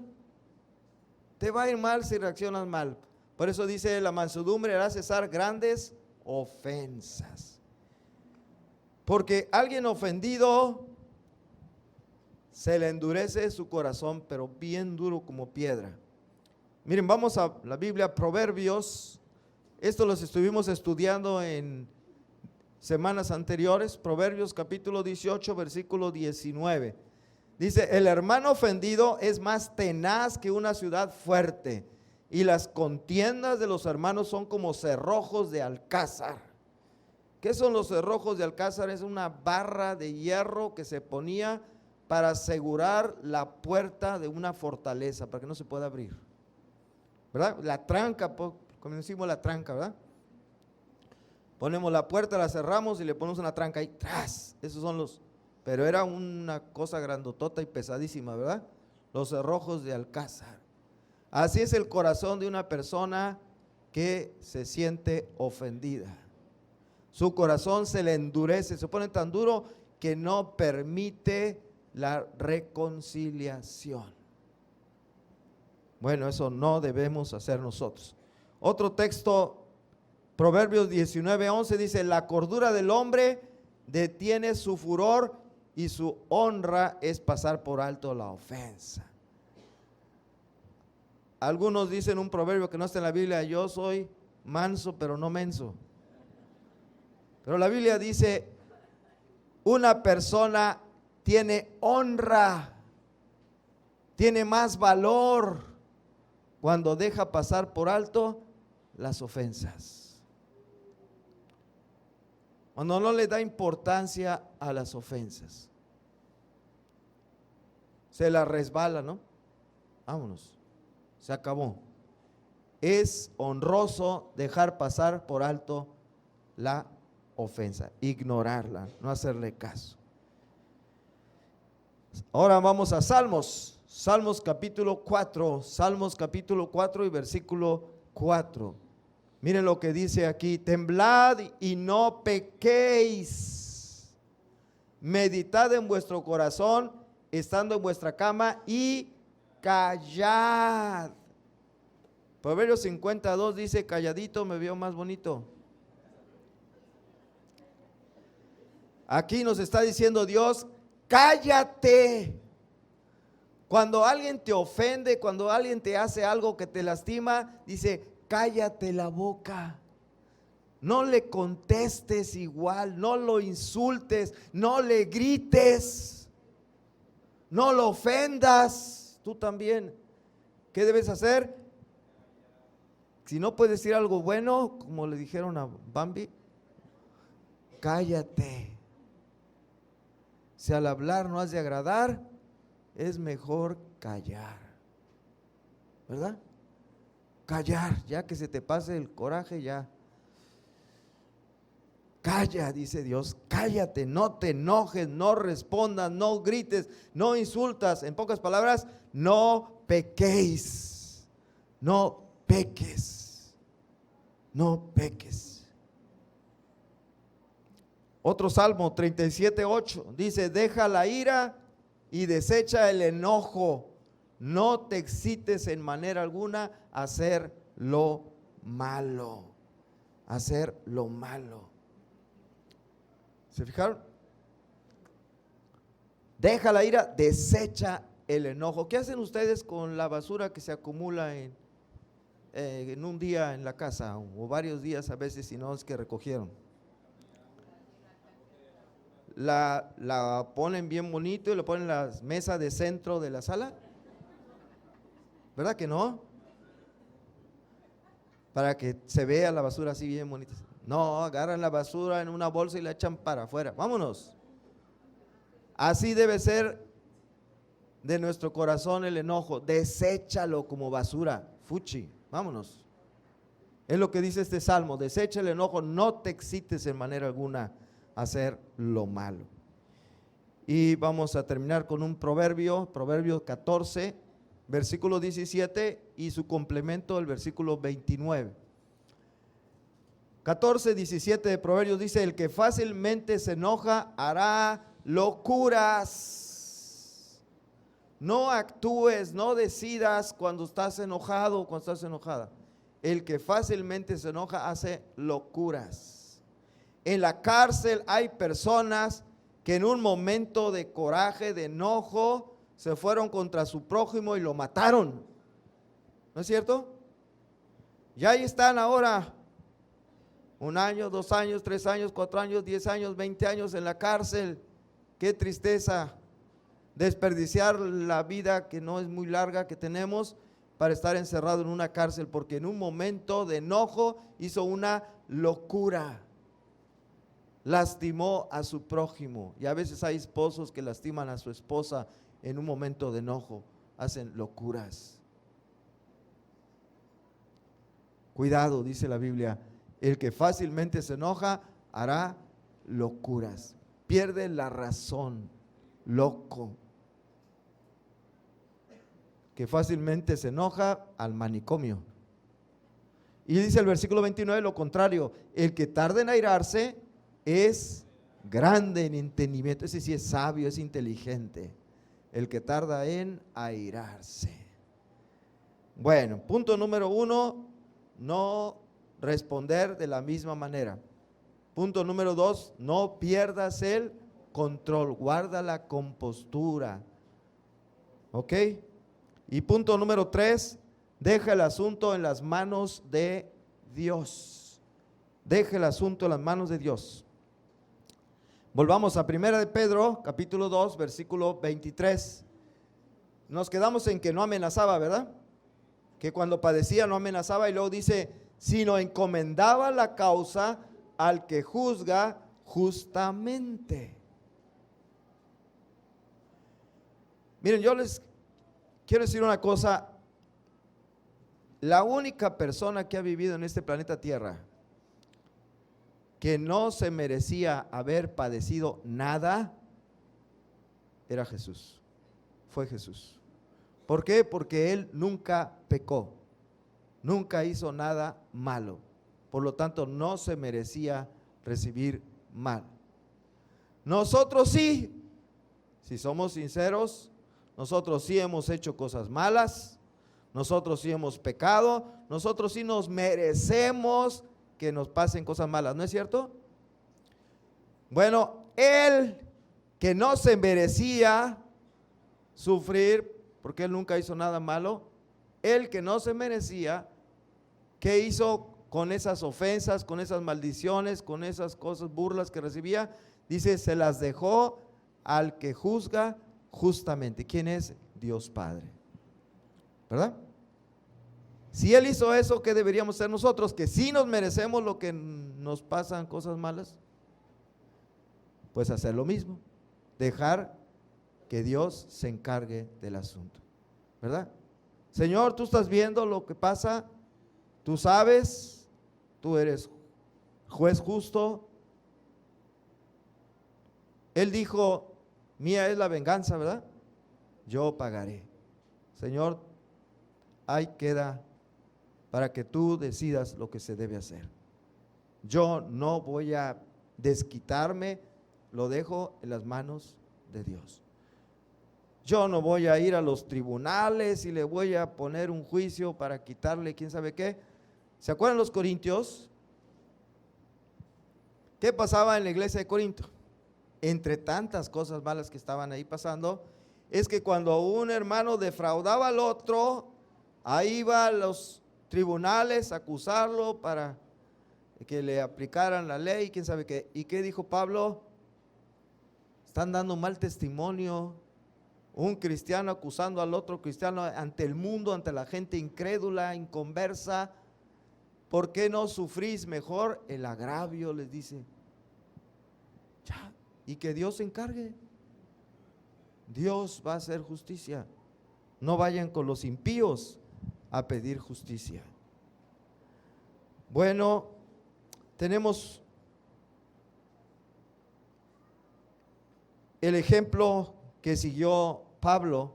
[SPEAKER 1] Te va a ir mal si reaccionas mal. Por eso dice, la mansedumbre hará cesar grandes ofensas. Porque alguien ofendido se le endurece su corazón, pero bien duro como piedra. Miren, vamos a la Biblia, Proverbios. Esto los estuvimos estudiando en semanas anteriores. Proverbios capítulo 18, versículo 19. Dice, el hermano ofendido es más tenaz que una ciudad fuerte, y las contiendas de los hermanos son como cerrojos de alcázar. ¿Qué son los cerrojos de alcázar? Es una barra de hierro que se ponía para asegurar la puerta de una fortaleza, para que no se pueda abrir, ¿verdad? La tranca, como decimos la tranca, ¿verdad? Ponemos la puerta, la cerramos y le ponemos una tranca ahí, ¡tras! Esos son los, pero era una cosa grandotota y pesadísima, ¿verdad? Los cerrojos de alcázar. Así es el corazón de una persona que se siente ofendida. Su corazón se le endurece, se pone tan duro que no permite la reconciliación. Bueno, eso no debemos hacer nosotros. Otro texto, Proverbios 19:11 dice, la cordura del hombre detiene su furor y su honra es pasar por alto la ofensa. Algunos dicen un proverbio que no está en la Biblia, yo soy manso pero no menso. Pero la Biblia dice, una persona tiene honra, tiene más valor cuando deja pasar por alto las ofensas. Cuando no le da importancia a las ofensas. Se la resbala, ¿no? Vámonos, se acabó. Es honroso dejar pasar por alto la ofensa, ignorarla, no hacerle caso. Ahora vamos a Salmos, Salmos capítulo 4 y versículo 4. Miren lo que dice aquí, temblad y no pequéis, meditad en vuestro corazón, estando en vuestra cama y callad. Proverbios 52 dice, calladito me veo más bonito. Aquí nos está diciendo Dios, cállate. Cuando alguien te ofende, cuando alguien te hace algo que te lastima, dice, cállate la boca. No le contestes igual, no lo insultes, no le grites, no lo ofendas. Tú también. ¿Qué debes hacer? Si no puedes decir algo bueno, como le dijeron a Bambi, cállate. Si al hablar no has de agradar, es mejor callar, ¿verdad? Callar, ya que se te pase el coraje, ya. Calla, dice Dios, cállate, no te enojes, no respondas, no grites, no insultas. En pocas palabras, no pequéis, no peques, no peques. Otro salmo 37:8 dice, deja la ira y desecha el enojo, no te excites en manera alguna a hacer lo malo, hacer lo malo. ¿Se fijaron? Deja la ira, desecha el enojo. ¿Qué hacen ustedes con la basura que se acumula en un día en la casa o varios días a veces si no es que recogieron? La ponen bien bonito y lo ponen en la mesa de centro de la sala, ¿verdad que no? Para que se vea la basura así bien bonita. No, agarran la basura en una bolsa y la echan para afuera. Vámonos. Así debe ser de nuestro corazón el enojo. Deséchalo como basura. Fuchi, vámonos. Es lo que dice este salmo. Desecha el enojo, no te excites en manera alguna a hacer lo malo. Y vamos a terminar con un proverbio, Proverbio 14, versículo 17 y su complemento, el versículo 29. 14:17 de Proverbios dice, el que fácilmente se enoja hará locuras. No actúes, no decidas cuando estás enojado o cuando estás enojada. El que fácilmente se enoja hace locuras. En la cárcel hay personas que en un momento de coraje, de enojo, se fueron contra su prójimo y lo mataron. ¿No es cierto? Y ahí están ahora, 1 año, 2 años, 3 años, 4 años, 10 años, 20 años en la cárcel. Qué tristeza desperdiciar la vida que no es muy larga que tenemos para estar encerrado en una cárcel, porque en un momento de enojo hizo una locura. Lastimó a su prójimo. Y a veces hay esposos que lastiman a su esposa en un momento de enojo, hacen locuras. Cuidado, dice la Biblia, el que fácilmente se enoja hará locuras, pierde la razón, loco. Que fácilmente se enoja, al manicomio. Y dice el versículo 29 lo contrario, el que tarda en airarse es grande en entendimiento. Ese sí es sabio, es inteligente. El que tarda en airarse. Bueno, punto número 1, no responder de la misma manera. Punto número 2, no pierdas el control, guarda la compostura. ¿Ok? Y punto número 3, deja el asunto en las manos de Dios. Deja el asunto en las manos de Dios. Volvamos a 1 de Pedro, capítulo 2, versículo 23. Nos quedamos en que no amenazaba, ¿verdad? Que cuando padecía no amenazaba, y luego dice, sino encomendaba la causa al que juzga justamente. Miren, yo les quiero decir una cosa. La única persona que ha vivido en este planeta Tierra que no se merecía haber padecido nada era Jesús. Fue Jesús. ¿Por qué? Porque Él nunca pecó, nunca hizo nada malo. Por lo tanto, no se merecía recibir mal. Nosotros sí, si somos sinceros, nosotros sí hemos hecho cosas malas, nosotros sí hemos pecado, nosotros sí nos merecemos que nos pasen cosas malas, ¿no es cierto? Bueno, Él que no se merecía sufrir, porque Él nunca hizo nada malo, Él que no se merecía, ¿qué hizo con esas ofensas, con esas maldiciones, con esas cosas, burlas que recibía? Dice, se las dejó al que juzga justamente. ¿Quién es? Dios Padre, ¿verdad? Si Él hizo eso, ¿qué deberíamos ser nosotros? Que sí nos merecemos lo que nos pasan cosas malas, pues hacer lo mismo, dejar que Dios se encargue del asunto, ¿verdad? Señor, tú estás viendo lo que pasa, tú sabes, tú eres juez justo. Él dijo, mía es la venganza, ¿verdad? Yo pagaré. Señor, ahí queda para que tú decidas lo que se debe hacer. Yo no voy a desquitarme, lo dejo en las manos de Dios. Yo no voy a ir a los tribunales y le voy a poner un juicio para quitarle quién sabe qué. ¿Se acuerdan los corintios? ¿Qué pasaba en la iglesia de Corinto? Entre tantas cosas malas que estaban ahí pasando, es que cuando un hermano defraudaba al otro, ahí iba a los tribunales a acusarlo para que le aplicaran la ley, quién sabe qué. ¿Y qué dijo Pablo? Están dando mal testimonio. Un cristiano acusando al otro cristiano ante el mundo, ante la gente incrédula, inconversa. ¿Por qué no sufrís mejor el agravio? Les dice. Ya, y que Dios se encargue. Dios va a hacer justicia. No vayan con los impíos a pedir justicia. Bueno, tenemos el ejemplo que siguió Pablo,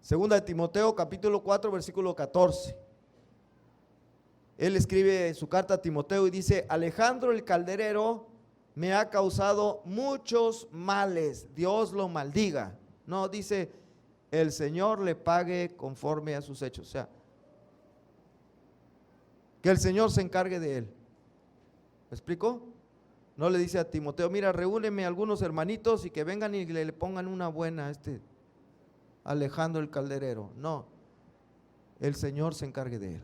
[SPEAKER 1] 2 de Timoteo capítulo 4 versículo 14. Él escribe su carta a Timoteo y dice, Alejandro el calderero me ha causado muchos males, Dios lo maldiga. No, dice, el Señor le pague conforme a sus hechos. O sea, que el Señor se encargue de él. ¿Me explico? No le dice a Timoteo, mira, reúneme algunos hermanitos y que vengan y le pongan una buena a Alejandro el calderero. No, el Señor se encargue de él.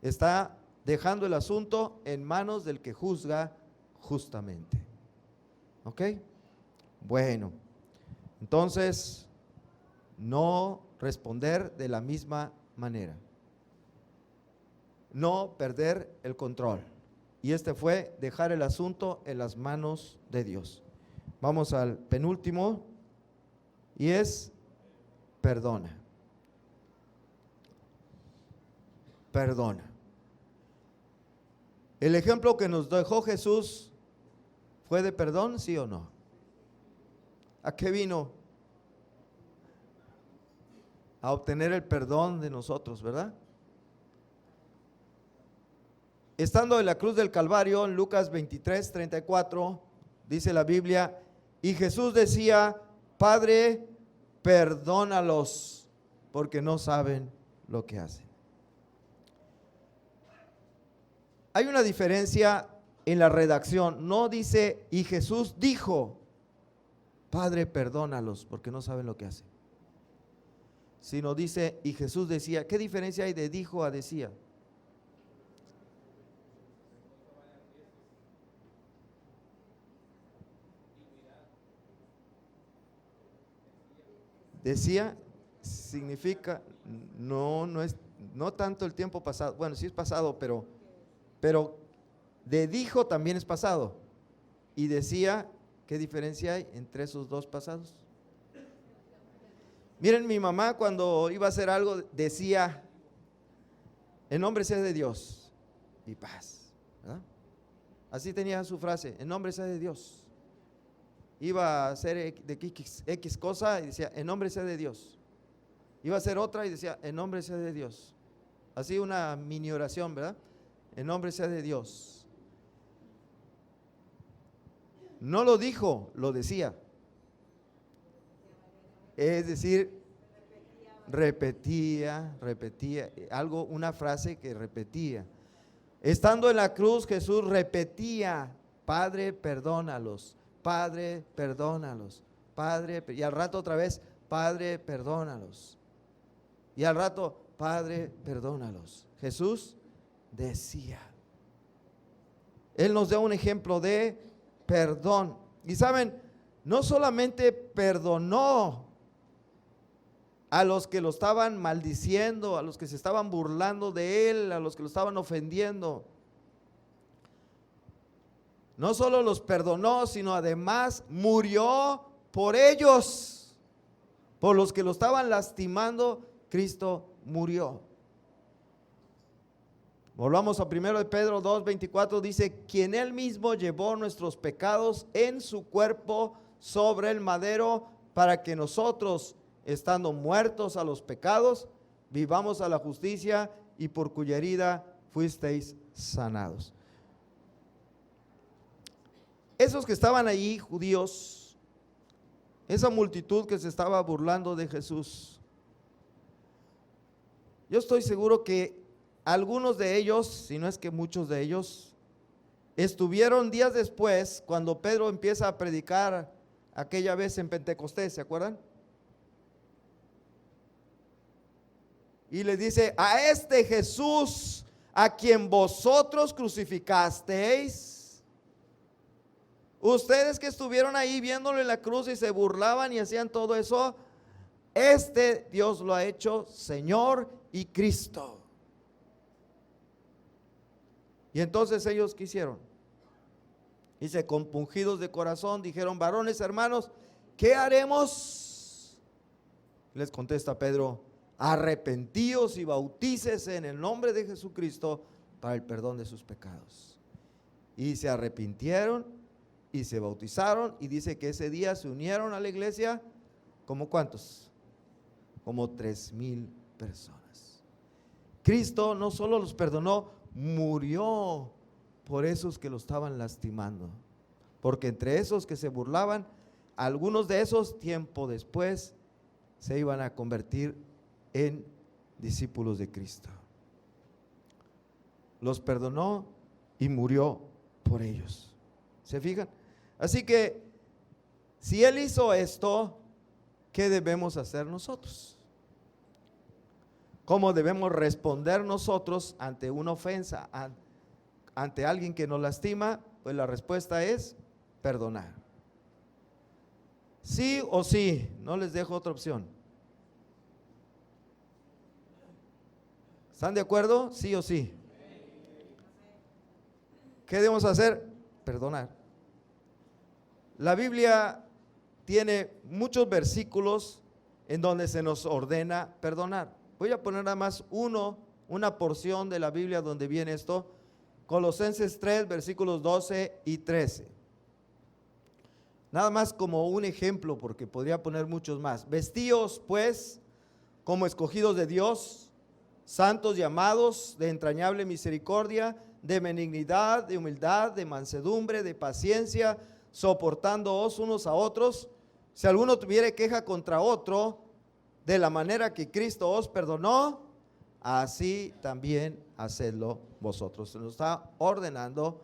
[SPEAKER 1] Está dejando el asunto en manos del que juzga justamente. ¿Ok? Bueno, entonces, no responder de la misma manera. No perder el control. Y fue dejar el asunto en las manos de Dios. Vamos al penúltimo, y es perdona. Perdona. El ejemplo que nos dejó Jesús fue de perdón, ¿sí o no? ¿A qué vino? A obtener el perdón de nosotros, ¿verdad? Estando en la cruz del Calvario, en Lucas 23, 34, dice la Biblia, y Jesús decía, Padre, perdónalos, porque no saben lo que hacen. Hay una diferencia en la redacción. No dice, y Jesús dijo, Padre, perdónalos, porque no saben lo que hacen. Sino dice, y Jesús decía. ¿Qué diferencia hay de dijo a decía? Decía significa, no es, no tanto el tiempo pasado, bueno, sí es pasado, pero de dijo también es pasado. Y decía, ¿qué diferencia hay entre esos dos pasados? Miren, mi mamá cuando iba a hacer algo decía, en nombre sea de Dios y paz, ¿verdad? Así tenía su frase, en nombre sea de Dios. Iba a hacer X cosa y decía, en nombre sea de Dios. Iba a hacer otra y decía, en nombre sea de Dios. Así una mini oración, ¿verdad? En nombre sea de Dios. No lo dijo, lo decía. Es decir, repetía, algo, una frase que repetía. Estando en la cruz, Jesús repetía, Padre, perdónalos, Padre, perdónalos, Padre, y al rato otra vez, Padre, perdónalos. Y al rato, Padre, perdónalos. Jesús decía. Él nos da un ejemplo de perdón. Y saben, no solamente perdonó a los que lo estaban maldiciendo, a los que se estaban burlando de él, a los que lo estaban ofendiendo. No solo los perdonó, sino además murió por ellos, por los que lo estaban lastimando. Cristo murió. Volvamos a 1 de Pedro 2:24, dice, quien él mismo llevó nuestros pecados en su cuerpo sobre el madero, para que nosotros, estando muertos a los pecados, vivamos a la justicia, y por cuya herida fuisteis sanados. Esos que estaban allí, judíos, esa multitud que se estaba burlando de Jesús, yo estoy seguro que algunos de ellos, si no es que muchos de ellos, estuvieron días después cuando Pedro empieza a predicar aquella vez en Pentecostés, ¿se acuerdan? Y les dice, a este Jesús a quien vosotros crucificasteis, ustedes que estuvieron ahí viéndolo en la cruz y se burlaban y hacían todo eso, Dios lo ha hecho Señor y Cristo. Y entonces ellos, ¿qué hicieron? Dice, compungidos de corazón, dijeron, varones hermanos, ¿qué haremos? Les contesta Pedro, arrepentíos y bautícese en el nombre de Jesucristo para el perdón de sus pecados. Y se arrepintieron y se bautizaron, y dice que ese día se unieron a la iglesia, ¿como cuántos? Como 3,000 personas. Cristo no solo los perdonó, murió por esos que lo estaban lastimando, porque entre esos que se burlaban, algunos de esos tiempo después se iban a convertir en discípulos de Cristo. Los perdonó y murió por ellos. ¿Se fijan? Así que, si Él hizo esto, ¿qué debemos hacer nosotros? ¿Cómo debemos responder nosotros ante una ofensa, ante alguien que nos lastima? Pues la respuesta es perdonar. Sí o sí, no les dejo otra opción. ¿Están de acuerdo? Sí o sí. ¿Qué debemos hacer? Perdonar. La Biblia tiene muchos versículos en donde se nos ordena perdonar. Voy a poner nada más una porción de la Biblia donde viene esto. Colosenses 3, versículos 12 y 13. Nada más como un ejemplo, porque podría poner muchos más. Vestíos pues como escogidos de Dios, santos y amados, de entrañable misericordia, de benignidad, de humildad, de mansedumbre, de paciencia, soportándoos unos a otros. Si alguno tuviere queja contra otro, de la manera que Cristo os perdonó, así también hacedlo vosotros. Se nos está ordenando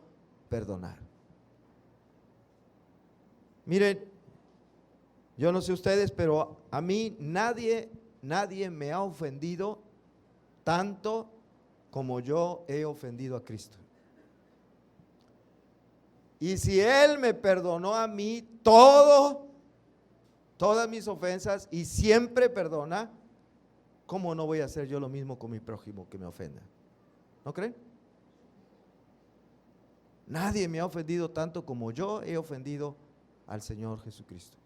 [SPEAKER 1] perdonar. Miren, yo no sé ustedes, pero a mí nadie me ha ofendido tanto como yo he ofendido a Cristo. Y si Él me perdonó a mí todas mis ofensas y siempre perdona, ¿cómo no voy a hacer yo lo mismo con mi prójimo que me ofenda? ¿No creen? Nadie me ha ofendido tanto como yo he ofendido al Señor Jesucristo.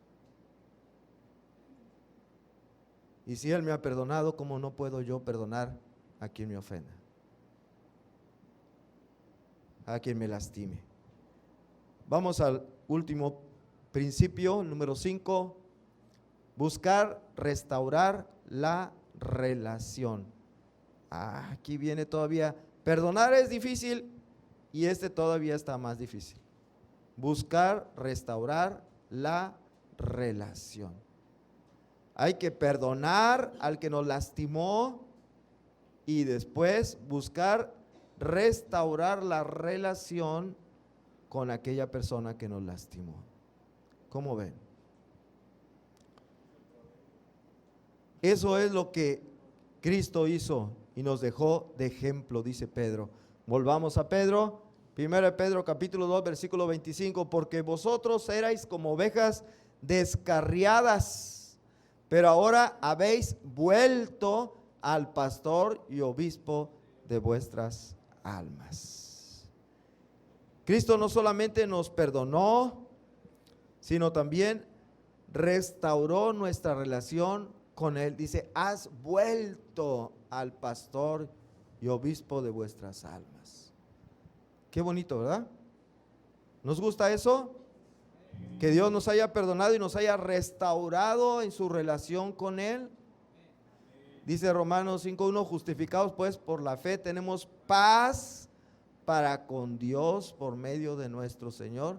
[SPEAKER 1] Y si Él me ha perdonado, ¿cómo no puedo yo perdonar a quien me ofenda? A quien me lastime. Vamos al último principio, número 5. Buscar restaurar la relación. Aquí viene todavía. Perdonar es difícil y todavía está más difícil. Buscar restaurar la relación. Hay que perdonar al que nos lastimó y después buscar restaurar la relación con aquella persona que nos lastimó. ¿Cómo ven? Eso es lo que Cristo hizo y nos dejó de ejemplo, dice Pedro. Volvamos a Pedro, 1 Pedro capítulo 2, versículo 25, porque vosotros erais como ovejas descarriadas, pero ahora habéis vuelto al pastor y obispo de vuestras almas. Cristo no solamente nos perdonó, sino también restauró nuestra relación con Él. Dice, has vuelto al pastor y obispo de vuestras almas. Qué bonito, ¿verdad? ¿Nos gusta eso? Que Dios nos haya perdonado y nos haya restaurado en su relación con Él. Dice Romanos 5:1, justificados pues por la fe tenemos paz para con Dios por medio de nuestro Señor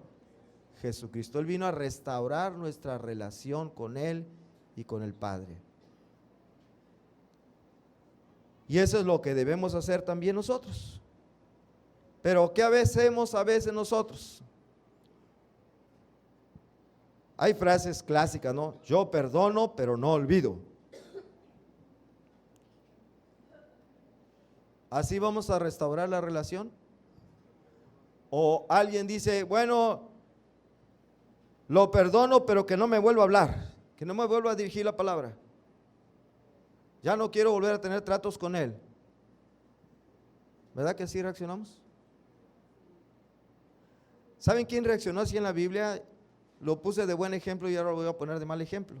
[SPEAKER 1] Jesucristo. Él vino a restaurar nuestra relación con Él y con el Padre. Y eso es lo que debemos hacer también nosotros. Pero ¿qué hacemos a veces nosotros? Hay frases clásicas, ¿no? Yo perdono, pero no olvido. ¿Así vamos a restaurar la relación? O alguien dice, bueno, lo perdono, pero que no me vuelva a hablar, que no me vuelva a dirigir la palabra. Ya no quiero volver a tener tratos con él. ¿Verdad que así reaccionamos? ¿Saben quién reaccionó así en la Biblia? Lo puse de buen ejemplo y ahora lo voy a poner de mal ejemplo.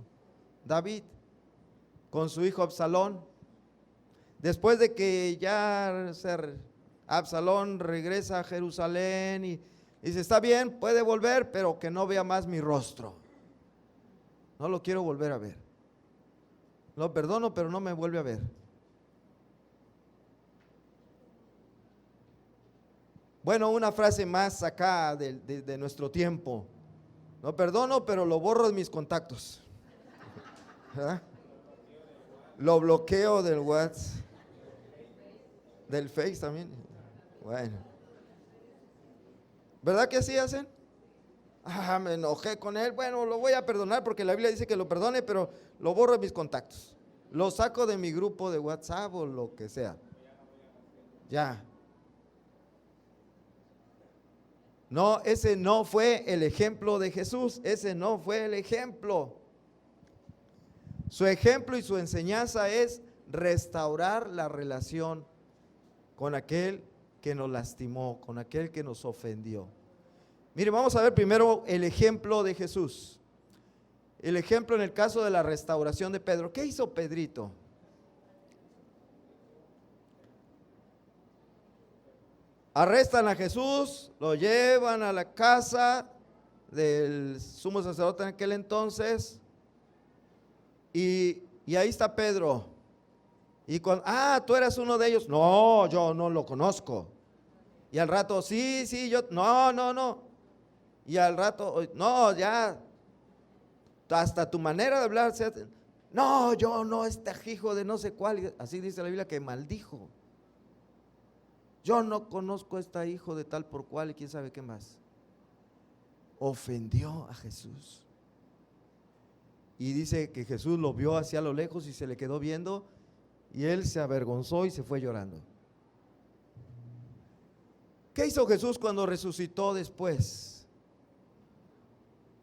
[SPEAKER 1] David, con su hijo Absalón. Después de que ya Absalón regresa a Jerusalén y dice, está bien, puede volver, pero que no vea más mi rostro. No lo quiero volver a ver. Lo perdono, pero no me vuelve a ver. Bueno, una frase más acá de nuestro tiempo. Lo perdono, pero lo borro de mis contactos. ¿Verdad? Lo bloqueo del WhatsApp. Del Face también. Bueno. ¿Verdad que así hacen? Ah, me enojé con él, bueno, lo voy a perdonar porque la Biblia dice que lo perdone, pero lo borro de mis contactos. Lo saco de mi grupo de WhatsApp o lo que sea. Ya. No, ese no fue el ejemplo de Jesús, ese no fue el ejemplo. Su ejemplo y su enseñanza es restaurar la relación con aquel que nos lastimó, con aquel que nos ofendió. Mire, vamos a ver primero el ejemplo de Jesús. El ejemplo en el caso de la restauración de Pedro. ¿Qué hizo Pedrito? Arrestan a Jesús, lo llevan a la casa del sumo sacerdote en aquel entonces y ahí está Pedro. Y cuando, tú eras uno de ellos. No, yo no lo conozco. Y al rato, sí, yo, no. Y al rato, no, ya, hasta tu manera de hablar, no, yo no, este hijo de no sé cuál, así dice la Biblia que maldijo. Yo no conozco a este hijo de tal por cual y quién sabe qué más. Ofendió a Jesús. Y dice que Jesús lo vio hacia lo lejos y se le quedó viendo y él se avergonzó y se fue llorando. ¿Qué hizo Jesús cuando resucitó después?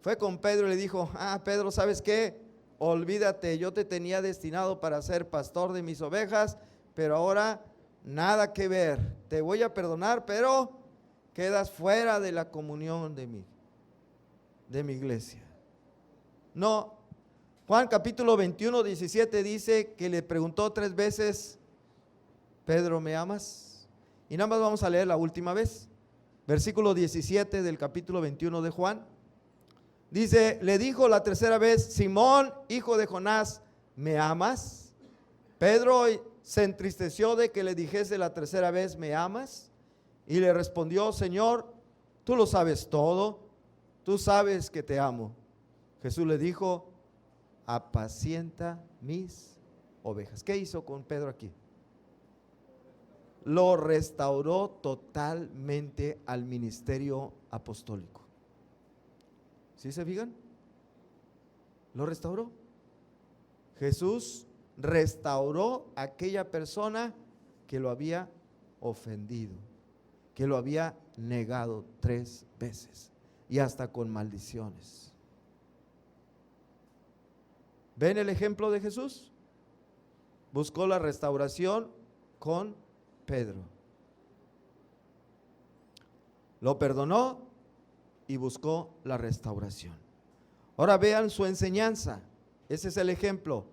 [SPEAKER 1] Fue con Pedro y le dijo, Pedro, ¿sabes qué? Olvídate, yo te tenía destinado para ser pastor de mis ovejas, pero ahora nada que ver. Te voy a perdonar, pero quedas fuera de la comunión de mi iglesia. No, Juan capítulo 21, 17 dice que le preguntó 3 veces, Pedro, ¿me amas? Y nada más vamos a leer la última vez. Versículo 17 del capítulo 21 de Juan. Dice, le dijo la tercera vez, Simón, hijo de Jonás, ¿me amas? Pedro se entristeció de que le dijese la tercera vez, ¿me amas? Y le respondió, Señor, tú lo sabes todo, tú sabes que te amo. Jesús le dijo, apacienta mis ovejas. ¿Qué hizo con Pedro aquí? Lo restauró totalmente al ministerio apostólico. ¿Sí se fijan? Lo restauró. Jesús restauró a aquella persona que lo había ofendido, que lo había negado 3 veces y hasta con maldiciones. ¿Ven el ejemplo de Jesús? Buscó la restauración con Pedro. Lo perdonó y buscó la restauración. Ahora vean su enseñanza. Ese es el ejemplo.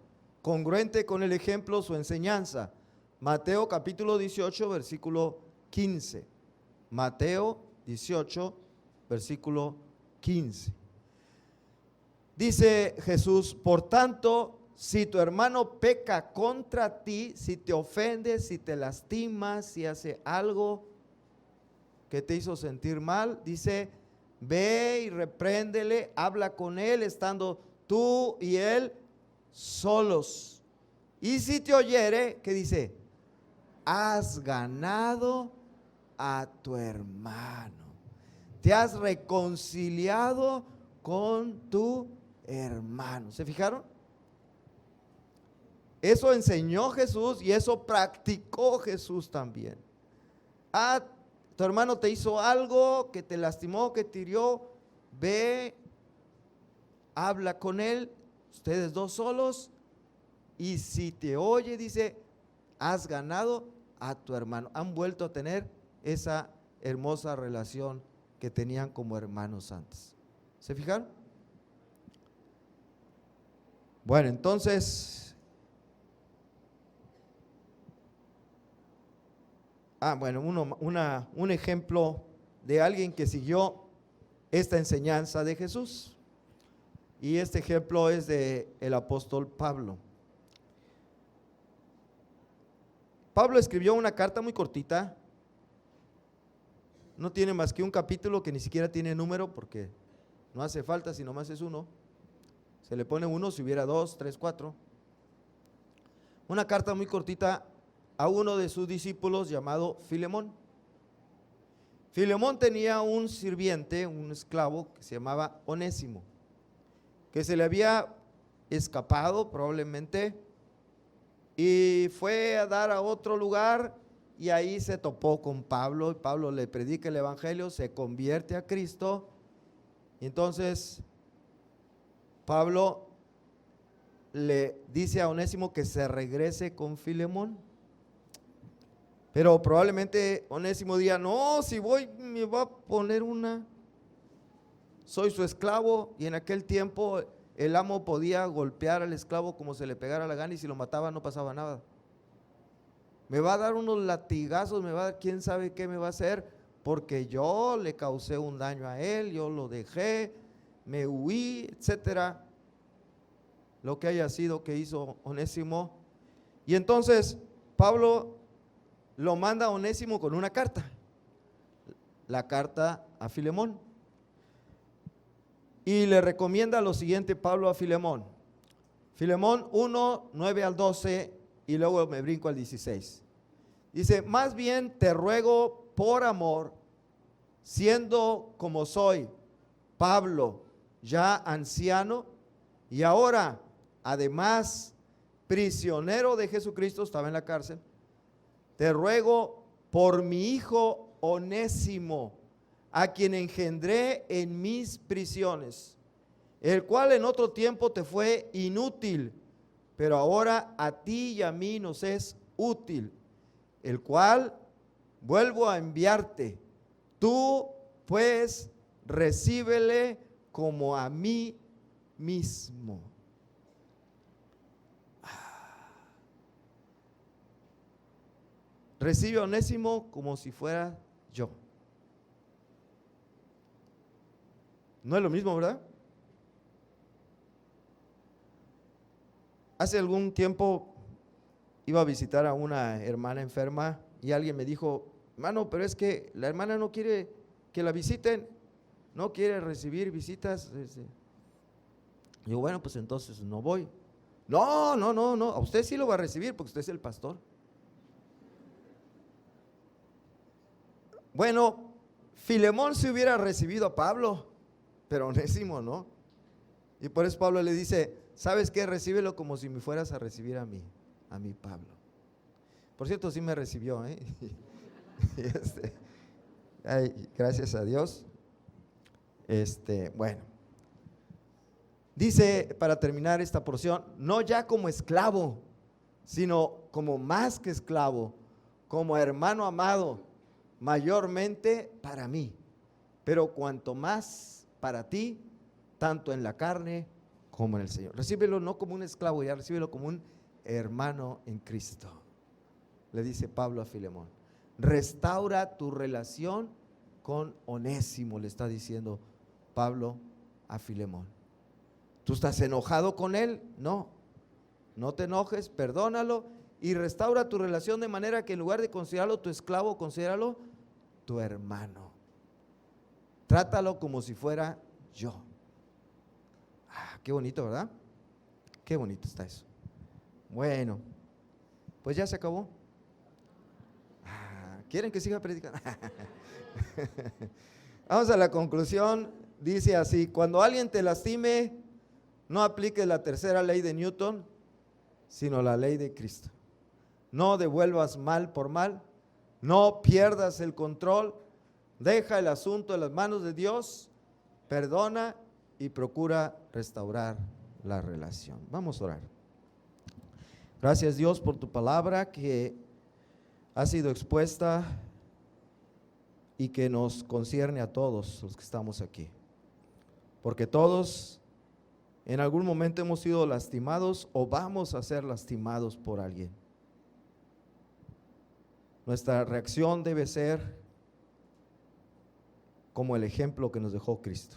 [SPEAKER 1] Congruente con el ejemplo, su enseñanza. Mateo capítulo 18, versículo 15. Mateo 18, versículo 15. Dice Jesús, por tanto, si tu hermano peca contra ti, si te ofende, si te lastima, si hace algo que te hizo sentir mal, dice, ve y repréndele, habla con él estando tú y él solos. Y si te oyere, ¿qué dice? Has ganado a tu hermano. Te has reconciliado con tu hermano. ¿Se fijaron? Eso enseñó Jesús y eso practicó Jesús también. Tu hermano te hizo algo que te lastimó, que te hirió, ve, habla con él, ustedes 2 solos, y si te oye, dice, has ganado a tu hermano. Han vuelto a tener esa hermosa relación que tenían como hermanos antes. ¿Se fijaron? Bueno, entonces, un ejemplo de alguien que siguió esta enseñanza de Jesús. Y este ejemplo es de el apóstol Pablo. Pablo escribió una carta muy cortita. No tiene más que un capítulo que ni siquiera tiene número porque no hace falta si nomás es uno. Se le pone 1 si hubiera 2, 3, 4. Una carta muy cortita a uno de sus discípulos llamado Filemón. Filemón tenía un sirviente, un esclavo que se llamaba Onésimo, que se le había escapado probablemente y fue a dar a otro lugar y ahí se topó con Pablo y Pablo le predica el evangelio, se convierte a Cristo y entonces Pablo le dice a Onésimo que se regrese con Filemón. Pero probablemente Onésimo diga, no, si voy me va a poner soy su esclavo, y en aquel tiempo el amo podía golpear al esclavo como se le pegara la gana y si lo mataba no pasaba nada. Me va a dar unos latigazos, me va a dar quién sabe qué me va a hacer, porque yo le causé un daño a él, yo lo dejé, me huí, etcétera. Lo que haya sido que hizo Onésimo. Y entonces Pablo lo manda a Onésimo con una carta, la carta a Filemón. Y le recomienda lo siguiente Pablo a Filemón. Filemón 1, 9 al 12 y luego me brinco al 16. Dice, más bien te ruego por amor, siendo como soy, Pablo, ya anciano y ahora además prisionero de Jesucristo, estaba en la cárcel, te ruego por mi hijo Onésimo, a quien engendré en mis prisiones, el cual en otro tiempo te fue inútil, pero ahora a ti y a mí nos es útil, el cual vuelvo a enviarte. Tú pues recíbele como a mí mismo. Recibe a Onésimo como si fuera yo. No es lo mismo, ¿verdad? Hace algún tiempo iba a visitar a una hermana enferma y alguien me dijo, hermano, pero es que la hermana no quiere que la visiten, no quiere recibir visitas. Yo, bueno, pues entonces no voy. No, a usted sí lo va a recibir porque usted es el pastor. Bueno, Filemón se hubiera recibido a Pablo, pero Onésimo no. Y por eso Pablo le dice, ¿sabes qué? Recíbelo como si me fueras a recibir a mí Pablo. Por cierto, sí me recibió, ¿eh? Ay, gracias a Dios. Bueno, dice para terminar esta porción, no ya como esclavo, sino como más que esclavo, como hermano amado, mayormente para mí, pero cuanto más para ti, tanto en la carne como en el Señor. Recíbelo no como un esclavo, ya recíbelo como un hermano en Cristo. Le dice Pablo a Filemón, restaura tu relación con Onésimo, le está diciendo Pablo a Filemón. ¿Tú estás enojado con él? No te enojes, perdónalo y restaura tu relación de manera que en lugar de considerarlo tu esclavo, considéralo tu hermano. Trátalo como si fuera yo. Qué bonito, ¿verdad? Qué bonito está eso. Bueno, pues ya se acabó. ¿Quieren que siga predicando? Vamos a la conclusión. Dice así, cuando alguien te lastime, no apliques la tercera ley de Newton, sino la ley de Cristo. No devuelvas mal por mal, no pierdas el control, deja el asunto en las manos de Dios, perdona y procura restaurar la relación. Vamos a orar. Gracias Dios por tu palabra que ha sido expuesta y que nos concierne a todos los que estamos aquí, porque todos en algún momento hemos sido lastimados o vamos a ser lastimados por alguien. Nuestra reacción debe ser como el ejemplo que nos dejó Cristo.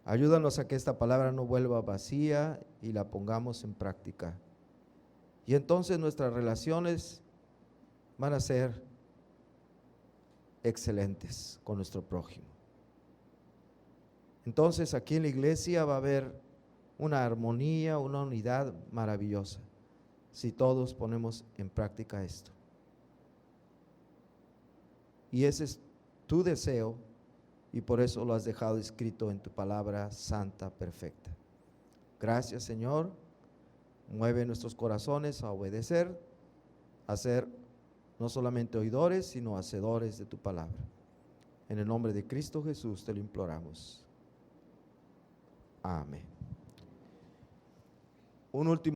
[SPEAKER 1] Ayúdanos a que esta palabra no vuelva vacía y la pongamos en práctica. Y entonces nuestras relaciones van a ser excelentes con nuestro prójimo. Entonces aquí en la iglesia va a haber una armonía, una unidad maravillosa, si todos ponemos en práctica esto. Y ese es tu deseo, y por eso lo has dejado escrito en tu palabra santa, perfecta. Gracias, Señor. Mueve nuestros corazones a obedecer, a ser no solamente oidores, sino hacedores de tu palabra. En el nombre de Cristo Jesús te lo imploramos. Amén. Un último